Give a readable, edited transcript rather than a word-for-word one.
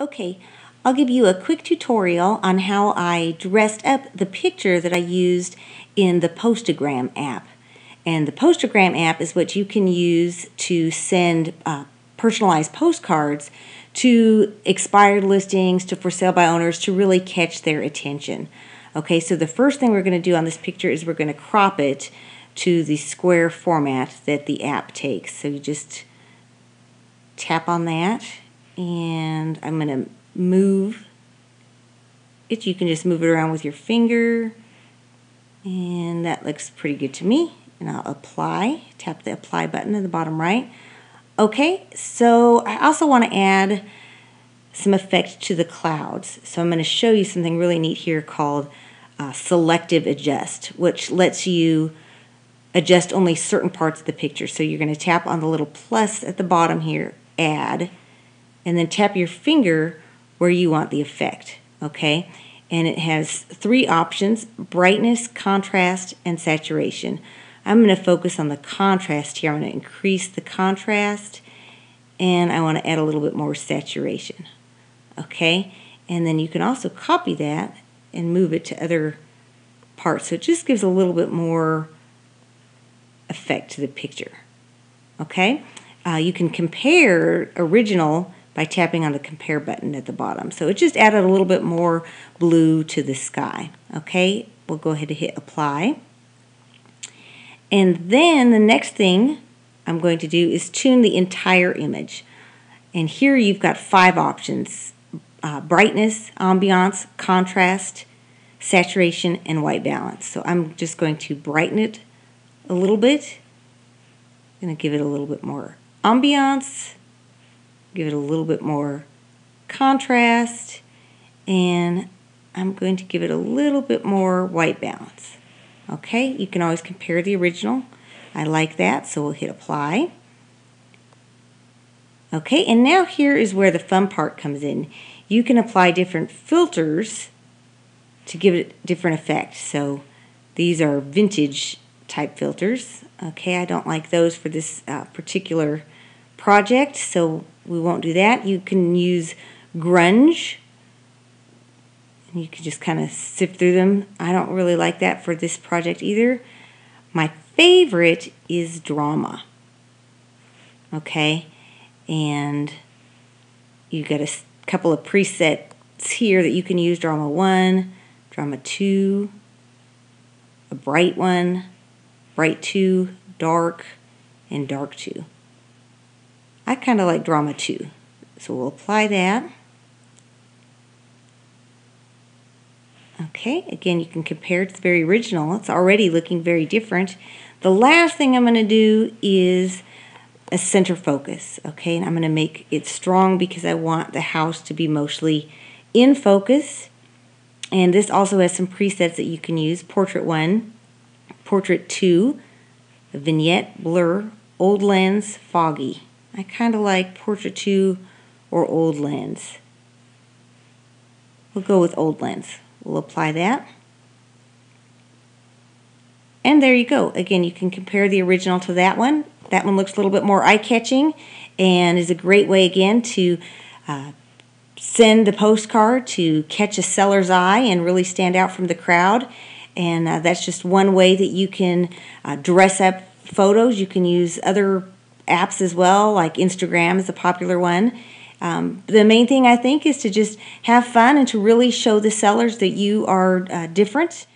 Okay, I'll give you a quick tutorial on how I dressed up the picture that I used in the Postagram app. And the Postagram app is what you can use to send personalized postcards to expired listings, to for sale by owners, to really catch their attention. Okay, so the first thing we're going to do on this picture is we're going to crop it to the square format that the app takes. So you just tap on that, and I'm going to move it. You can just move it around with your finger, and that looks pretty good to me. And I'll apply, tap the apply button in the bottom right. Okay, so I also want to add some effect to the clouds. So I'm going to show you something really neat here called Selective Adjust, which lets you adjust only certain parts of the picture. So you're going to tap on the little plus at the bottom here, add, and then tap your finger where you want the effect. Okay, and it has three options: brightness, contrast, and saturation. I'm going to focus on the contrast here. I'm going to increase the contrast, and I want to add a little bit more saturation. Okay, and then you can also copy that and move it to other parts. So it just gives a little bit more effect to the picture. Okay, you can compare original by tapping on the compare button at the bottom. So it just added a little bit more blue to the sky. Okay, we'll go ahead and hit apply. And then the next thing I'm going to do is tune the entire image. And here you've got 5 options: brightness, ambiance, contrast, saturation, and white balance. So I'm just going to brighten it a little bit. I'm going to give it a little bit more ambiance, give it a little bit more contrast, and I'm going to give it a little bit more white balance. Okay, you can always compare the original. I like that, so we'll hit apply. Okay, and now here is where the fun part comes in. You can apply different filters to give it different effects. So these are vintage type filters. Okay, I don't like those for this particular project, so we won't do that. You can use grunge. You can just kind of sift through them. I don't really like that for this project either. My favorite is drama. Okay, and you got a couple of presets here that you can use: drama 1, drama 2, a bright 1, bright 2, dark, and dark 2. I kind of like drama 2, so we'll apply that. Okay, again, you can compare it to the very original. It's already looking very different. The last thing I'm going to do is a center focus. Okay, and I'm going to make it strong because I want the house to be mostly in focus. And this also has some presets that you can use: portrait 1, portrait 2, vignette, blur, old lens, foggy. I kind of like portrait 2 or old lens. We'll go with old lens. We'll apply that. And there you go. Again, you can compare the original to that one. That one looks a little bit more eye-catching and is a great way, again, to send the postcard to catch a seller's eye and really stand out from the crowd. And that's just one way that you can dress up photos. You can use other apps as well, like Instagram is a popular one. The main thing, I think, is to just have fun and to really show the sellers that you are different